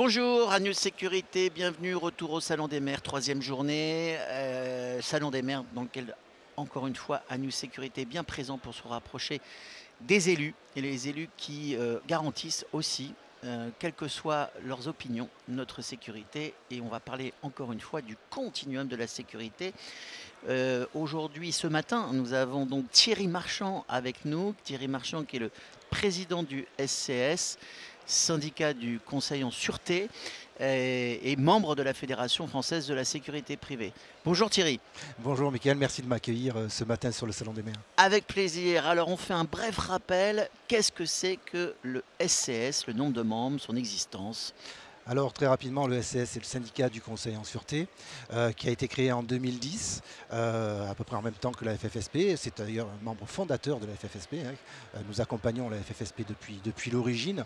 Bonjour, à News Sécurité, bienvenue, retour au Salon des maires, troisième journée. Salon des maires dans lequel, encore une fois, à News Sécurité est bien présent pour se rapprocher des élus. Et les élus qui garantissent aussi, quelles que soient leurs opinions, notre sécurité. Et on va parler encore une fois du continuum de la sécurité. Aujourd'hui, ce matin, nous avons donc Thierry Marchand avec nous. Thierry Marchand qui est le président du SCS, syndicat du Conseil en sûreté et membre de la Fédération française de la sécurité privée. Bonjour Thierry. Bonjour Mickaël, merci de m'accueillir ce matin sur le Salon des maires. Avec plaisir. Alors on fait un bref rappel. Qu'est-ce que c'est que le SCS, le nombre de membres, son existence? Alors très rapidement, le SCS c'est le syndicat du Conseil en sûreté qui a été créé en 2010, à peu près en même temps que la FFSP. C'est d'ailleurs un membre fondateur de la FFSP. Nous accompagnons la FFSP depuis l'origine.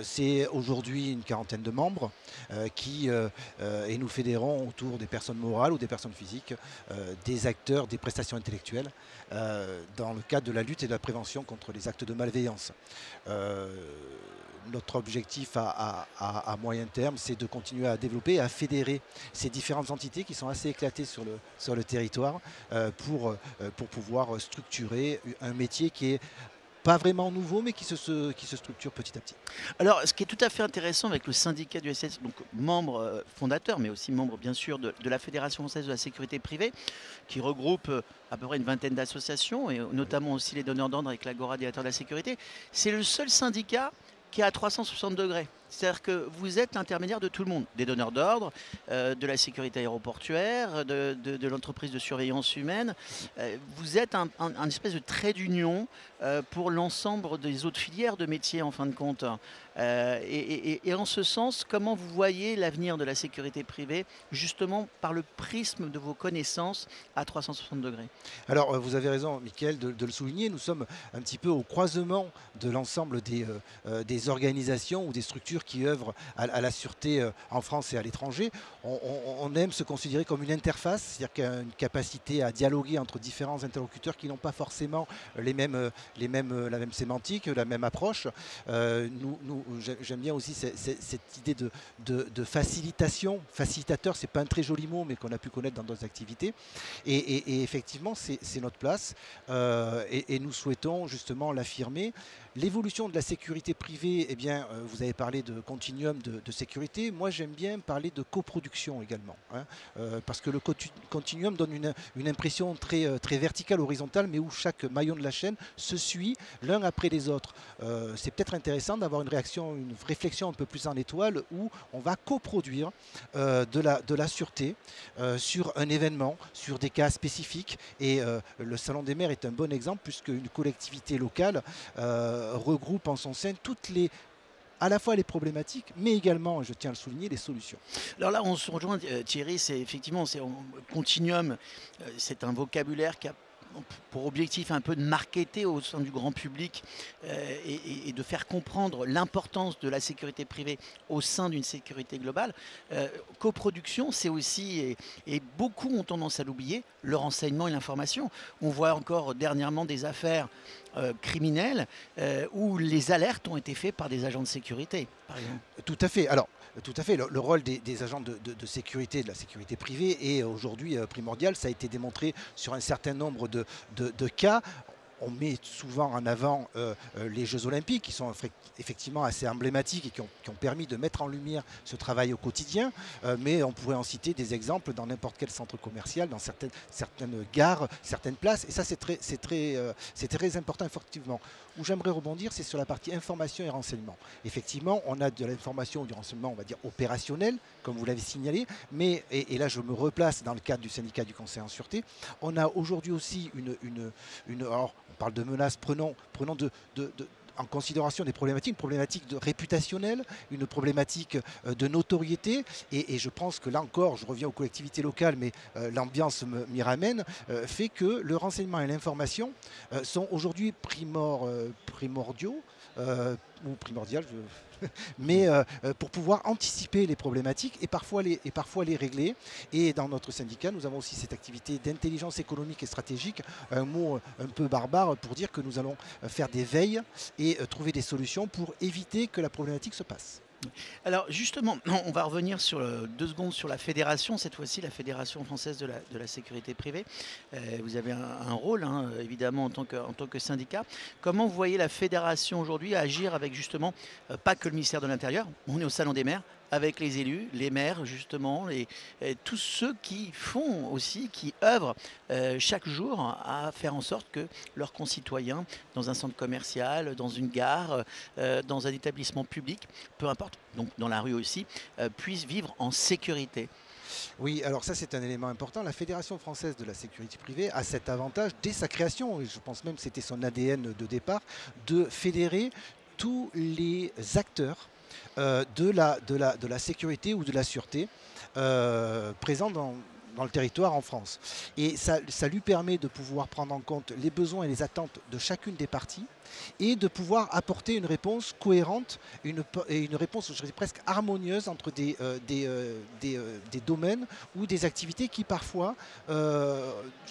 C'est aujourd'hui une quarantaine de membres et nous fédérons autour des personnes morales ou des personnes physiques, des acteurs des prestations intellectuelles dans le cadre de la lutte et de la prévention contre les actes de malveillance. Notre objectif à moyen terme, c'est de continuer à développer, à fédérer ces différentes entités qui sont assez éclatées sur le territoire pour pouvoir structurer un métier qui est pas vraiment nouveau, mais qui se structure petit à petit. Alors, ce qui est tout à fait intéressant avec le syndicat du SCS, donc membre fondateur, mais aussi membre bien sûr de la Fédération française de la sécurité privée, qui regroupe à peu près une vingtaine d'associations, et notamment aussi les donneurs d'ordre avec l'Agora directeur de la sécurité, c'est le seul syndicat qui est à 360 degrés. C'est-à-dire que vous êtes l'intermédiaire de tout le monde, des donneurs d'ordre, de la sécurité aéroportuaire, de l'entreprise de surveillance humaine. Vous êtes un espèce de trait d'union pour l'ensemble des autres filières de métiers en fin de compte. Et en ce sens, comment vous voyez l'avenir de la sécurité privée, justement par le prisme de vos connaissances à 360 degrés? Alors vous avez raison Mickaël de le souligner, nous sommes un petit peu au croisement de l'ensemble des organisations ou des structures qui œuvrent à la sûreté en France et à l'étranger. On aime se considérer comme une interface, c'est-à-dire qu'il y a une capacité à dialoguer entre différents interlocuteurs qui n'ont pas forcément la même sémantique, la même approche. J'aime bien aussi cette idée de facilitation. Facilitateur, c'est pas un très joli mot, mais qu'on a pu connaître dans d'autres activités. Et effectivement, c'est notre place et nous souhaitons justement l'affirmer. L'évolution de la sécurité privée, eh bien, vous avez parlé de continuum de sécurité. Moi, j'aime bien parler de coproduction également, parce que le continuum donne une impression très verticale, horizontale, mais où chaque maillon de la chaîne se suit l'un après les autres. C'est peut-être intéressant d'avoir une réflexion un peu plus en étoile où on va coproduire de la sûreté sur un événement, sur des cas spécifiques. Et le Salon des maires est un bon exemple puisque une collectivité locale regroupe en son sein à la fois les problématiques, mais également, je tiens à le souligner, les solutions. Alors là, on se rejoint, Thierry, c'est effectivement, continuum, c'est un vocabulaire qui a pour objectif un peu de marketer au sein du grand public et de faire comprendre l'importance de la sécurité privée au sein d'une sécurité globale. Coproduction, c'est aussi, et beaucoup ont tendance à l'oublier, le renseignement et l'information. On voit encore dernièrement des affaires criminelles où les alertes ont été faites par des agents de sécurité, par exemple. Tout à fait. Alors, tout à fait. Le rôle des agents de sécurité, de la sécurité privée, est aujourd'hui primordial. Ça a été démontré sur un certain nombre de cas. On met souvent en avant les Jeux Olympiques qui sont effectivement assez emblématiques et qui ont permis de mettre en lumière ce travail au quotidien. Mais on pourrait en citer des exemples dans n'importe quel centre commercial, dans certaines gares, certaines places. Et ça, c'est très important, effectivement. Où j'aimerais rebondir, c'est sur la partie information et renseignement. Effectivement, on a de l'information ou du renseignement, on va dire, opérationnel, comme vous l'avez signalé. Mais, et là, je me replace dans le cadre du syndicat du Conseil en sûreté, on a aujourd'hui aussi alors, on parle de menaces, prenons en considération des problématiques, une problématique réputationnelle, une problématique de notoriété. Et je pense que là encore, je reviens aux collectivités locales, mais l'ambiance m'y ramène, fait que le renseignement et l'information sont aujourd'hui primordiaux, ou primordial, mais pour pouvoir anticiper les problématiques et parfois les régler. Et dans notre syndicat, nous avons aussi cette activité d'intelligence économique et stratégique, un mot un peu barbare pour dire que nous allons faire des veilles et trouver des solutions pour éviter que la problématique se passe. Alors justement, on va revenir sur 2 secondes sur la fédération, cette fois-ci la Fédération française de la sécurité privée. Vous avez un rôle, hein, évidemment en tant que syndicat. Comment vous voyez la fédération aujourd'hui agir avec justement, pas que le ministère de l'Intérieur, on est au Salon des maires, avec les élus, les maires justement, tous ceux qui font aussi, qui œuvrent chaque jour à faire en sorte que leurs concitoyens, dans un centre commercial, dans une gare, dans un établissement public, peu importe, donc dans la rue aussi, puissent vivre en sécurité. Oui, alors ça c'est un élément important. La Fédération française de la sécurité privée a cet avantage dès sa création, et je pense même que c'était son ADN de départ, de fédérer tous les acteurs de la sécurité ou de la sûreté présents dans le territoire en France. Et ça lui permet de pouvoir prendre en compte les besoins et les attentes de chacune des parties et de pouvoir apporter une réponse cohérente et une réponse, je dirais, presque harmonieuse entre des domaines ou des activités qui parfois, je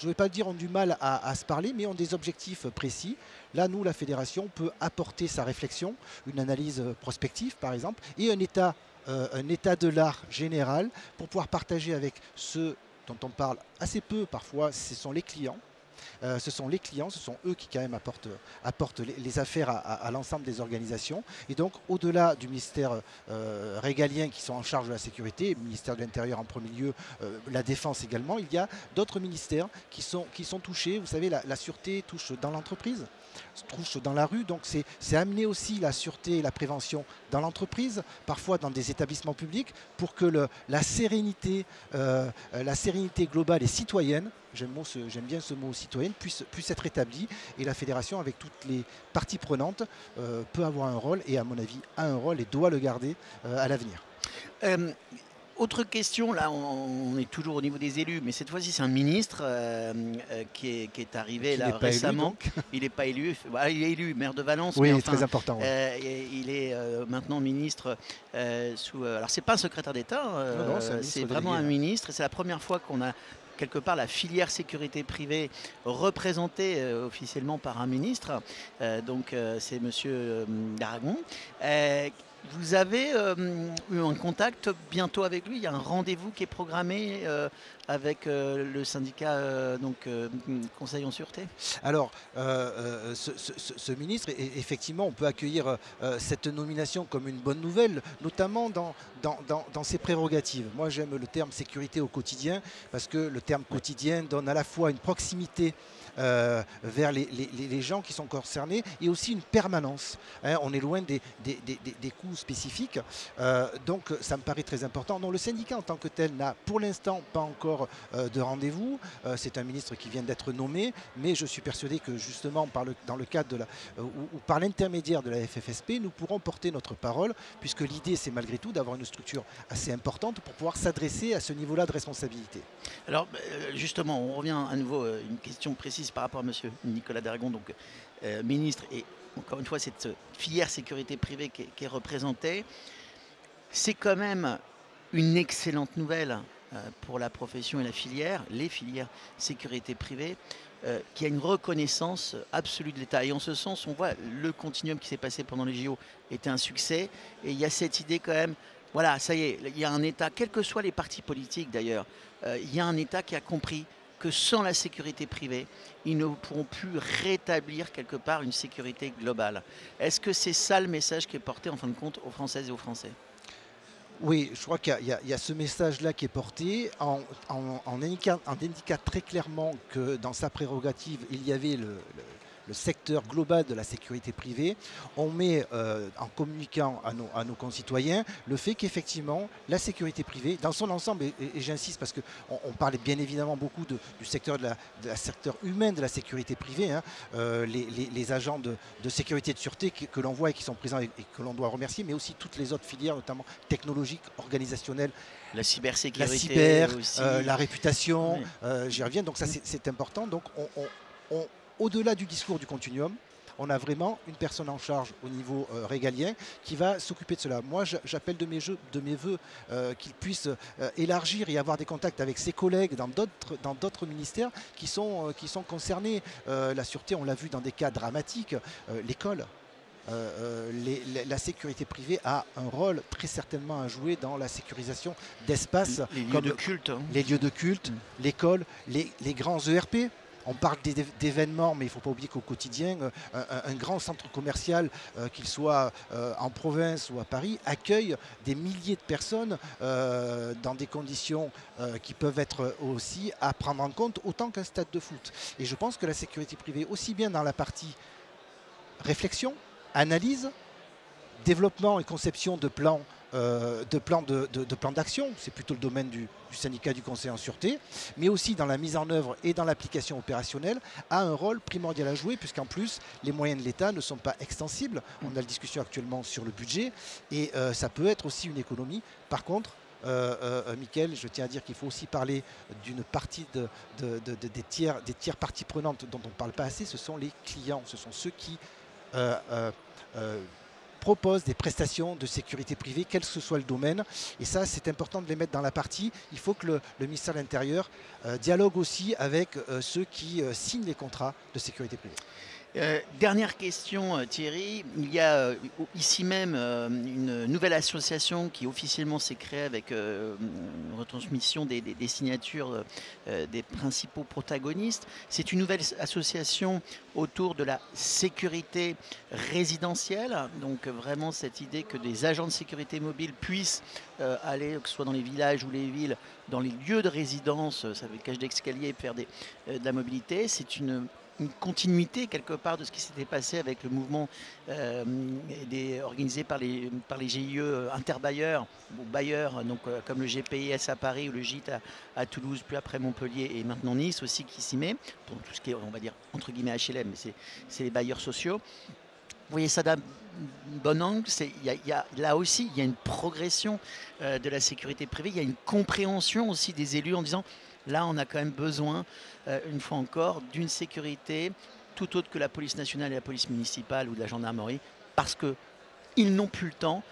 ne vais pas dire ont du mal à se parler, mais ont des objectifs précis. Là, nous, la fédération peut apporter sa réflexion, une analyse prospective par exemple, et un état de l'art général pour pouvoir partager avec ceux dont on parle assez peu parfois, ce sont les clients. Ce sont eux qui quand même apportent les affaires à l'ensemble des organisations. Et donc au-delà du ministère régalien qui sont en charge de la sécurité, le ministère de l'Intérieur en premier lieu, la Défense également, il y a d'autres ministères qui sont touchés. Vous savez, la sûreté touche dans l'entreprise, touche dans la rue, donc c'est amener aussi la sûreté et la prévention dans l'entreprise, parfois dans des établissements publics, pour que la sérénité globale et citoyenne, j'aime bien ce mot citoyenne, puisse être établie, et la fédération avec toutes les parties prenantes peut avoir un rôle, et à mon avis a un rôle et doit le garder à l'avenir. Autre question, là on est toujours au niveau des élus, mais cette fois-ci c'est un ministre qui est arrivé là récemment. Il n'est pas élu, voilà, il est élu maire de Valence. Oui, mais enfin, très important. Oui. Il est maintenant ministre alors c'est pas un secrétaire d'État, c'est vraiment un ministre, et c'est la première fois qu'on a quelque part la filière sécurité privée représentée officiellement par un ministre, donc c'est monsieur Daragon. Vous avez eu un contact bientôt avec lui, il y a un rendez-vous qui est programmé avec le syndicat Conseil en Sûreté? Alors, ce ministre, effectivement, on peut accueillir cette nomination comme une bonne nouvelle, notamment dans ses prérogatives. Moi, j'aime le terme sécurité au quotidien, parce que le terme quotidien donne à la fois une proximité vers les gens qui sont concernés, et aussi une permanence. Hein, on est loin des coûts spécifiques, donc ça me paraît très important. Non, le syndicat en tant que tel n'a pour l'instant pas encore de rendez-vous. C'est un ministre qui vient d'être nommé, mais je suis persuadé que justement dans le cadre ou par l'intermédiaire de la FFSP, nous pourrons porter notre parole, puisque l'idée c'est malgré tout d'avoir une structure assez importante pour pouvoir s'adresser à ce niveau-là de responsabilité. Alors justement, on revient à nouveau à une question précise par rapport à monsieur Nicolas Daragon, donc ministre, et encore une fois cette filière sécurité privée qui est représentée. C'est quand même une excellente nouvelle pour la profession et les filières sécurité privée, qui a une reconnaissance absolue de l'État. Et en ce sens, on voit le continuum qui s'est passé pendant les JO était un succès, et il y a cette idée quand même, voilà, ça y est, il y a un État, quels que soient les partis politiques d'ailleurs, il y a un État qui a compris que sans la sécurité privée, ils ne pourront plus rétablir quelque part une sécurité globale. Est-ce que c'est ça le message qui est porté en fin de compte aux Françaises et aux Français? Oui, je crois qu'il y a ce message-là qui est porté en indiquant très clairement que dans sa prérogative, il y avait le secteur global de la sécurité privée. On met en communiquant à nos concitoyens le fait qu'effectivement la sécurité privée dans son ensemble, et j'insiste parce qu'on parlait bien évidemment beaucoup du secteur secteur humain de la sécurité privée, hein, les agents de sécurité et de sûreté que l'on voit et qui sont présents et que l'on doit remercier, mais aussi toutes les autres filières, notamment technologiques, organisationnelles. La cybersécurité, la cyber, aussi. La réputation, oui. J'y reviens, donc ça c'est important. Donc au-delà du discours du continuum, on a vraiment une personne en charge au niveau régalien qui va s'occuper de cela. Moi, j'appelle de mes voeux qu'il puisse élargir et avoir des contacts avec ses collègues dans d'autres ministères qui sont concernés. La sûreté, on l'a vu dans des cas dramatiques, l'école. la sécurité privée a un rôle très certainement à jouer dans la sécurisation d'espaces Les lieux comme de culte. Hein. les lieux de culte, l'école, les grands ERP. On parle d'événements, mais il ne faut pas oublier qu'au quotidien, un grand centre commercial, qu'il soit en province ou à Paris, accueille des milliers de personnes dans des conditions qui peuvent être aussi à prendre en compte, autant qu'un stade de foot. Et je pense que la sécurité privée, aussi bien dans la partie réflexion, analyse, développement et conception de plans d'action, c'est plutôt le domaine du syndicat du conseil en sûreté, mais aussi dans la mise en œuvre et dans l'application opérationnelle, a un rôle primordial à jouer, puisqu'en plus, les moyens de l'État ne sont pas extensibles. On a la discussion actuellement sur le budget, et ça peut être aussi une économie. Par contre, Mickaël, je tiens à dire qu'il faut aussi parler d'une partie des tiers parties prenantes dont on ne parle pas assez, ce sont les clients, ce sont ceux qui proposent des prestations de sécurité privée, quel que soit le domaine. Et ça, c'est important de les mettre dans la partie. Il faut que le ministère de l'Intérieur dialogue aussi avec ceux qui signent les contrats de sécurité privée. Dernière question, Thierry. Il y a ici même une nouvelle association qui officiellement s'est créée avec retransmission des signatures des principaux protagonistes. C'est une nouvelle association autour de la sécurité résidentielle. Donc vraiment cette idée que des agents de sécurité mobile puissent aller, que ce soit dans les villages ou les villes, dans les lieux de résidence, ça veut cage d'escalier, faire de la mobilité. C'est une continuité quelque part de ce qui s'était passé avec le mouvement organisé par les GIE interbailleurs ou bailleurs, donc, comme le GPIS à Paris ou le GIT à Toulouse, puis après Montpellier et maintenant Nice aussi qui s'y met, pour tout ce qui est, on va dire, entre guillemets HLM, mais c'est les bailleurs sociaux. Vous voyez ça d'un bon angle, là aussi il y a une progression de la sécurité privée, il y a une compréhension aussi des élus en disant là on a quand même besoin, une fois encore, d'une sécurité tout autre que la police nationale et la police municipale ou de la gendarmerie, parce qu'ils n'ont plus le temps,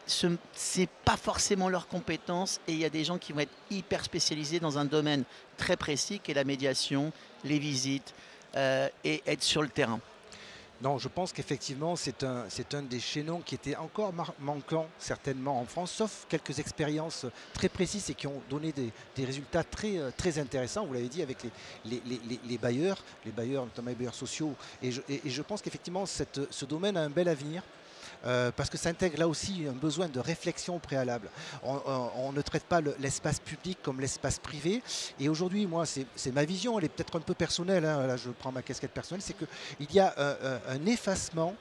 ce n'est pas forcément leur compétence, et il y a des gens qui vont être hyper spécialisés dans un domaine très précis qui est la médiation, les visites et être sur le terrain. Non, je pense qu'effectivement, c'est un des chaînons qui était encore manquant certainement en France, sauf quelques expériences très précises et qui ont donné des résultats très intéressants, vous l'avez dit, avec les bailleurs, notamment les bailleurs sociaux. Et je pense qu'effectivement, ce domaine a un bel avenir. Parce que ça intègre là aussi un besoin de réflexion préalable. On ne traite pas l'espace public comme l'espace privé. Et aujourd'hui, moi, c'est ma vision, elle est peut-être un peu personnelle, hein, là je prends ma casquette personnelle, c'est qu'il y a un effacement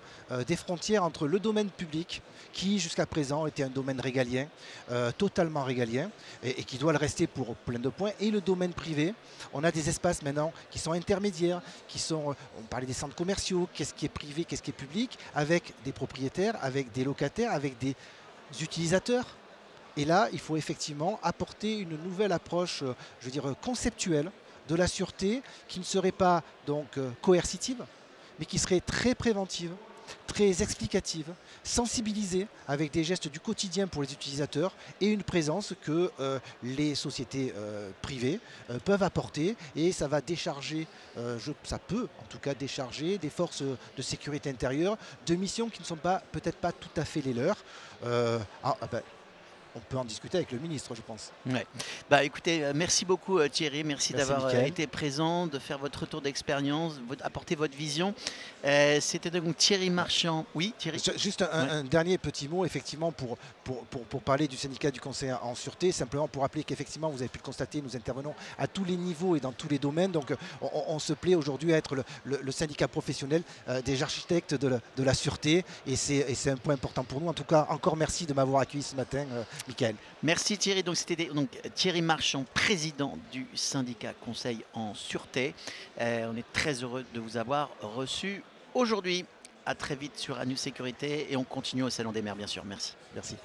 des frontières entre le domaine public, qui jusqu'à présent était un domaine régalien, totalement régalien, et qui doit le rester pour plein de points, et le domaine privé. On a des espaces maintenant qui sont intermédiaires, on parlait des centres commerciaux, qu'est-ce qui est privé, qu'est-ce qui est public, avec des propriétaires, avec des locataires, avec des utilisateurs. Et là, il faut effectivement apporter une nouvelle approche, je veux dire, conceptuelle de la sûreté, qui ne serait pas donc coercitive, mais qui serait très préventive, très explicative, sensibilisée, avec des gestes du quotidien pour les utilisateurs et une présence que les sociétés privées peuvent apporter, et ça va décharger, ça peut en tout cas décharger des forces de sécurité intérieure de missions qui ne sont peut-être pas tout à fait les leurs. On peut en discuter avec le ministre, je pense. Ouais. Bah, écoutez, merci beaucoup Thierry, merci d'avoir été présent, de faire votre retour d'expérience, apporter votre vision. C'était donc Thierry Marchand. Oui, Thierry. Juste un dernier petit mot, effectivement, pour parler du syndicat du conseil en sûreté, simplement pour rappeler qu'effectivement, vous avez pu le constater, nous intervenons à tous les niveaux et dans tous les domaines. Donc, on se plaît aujourd'hui à être le syndicat professionnel des architectes de la sûreté, et c'est un point important pour nous. En tout cas, encore merci de m'avoir accueilli ce matin. Mickaël. Merci Thierry. Donc c'était Thierry Marchand, président du syndicat Conseil en Sûreté. On est très heureux de vous avoir reçu aujourd'hui. À très vite sur Anu Sécurité, et on continue au Salon des Maires, bien sûr. Merci. Merci.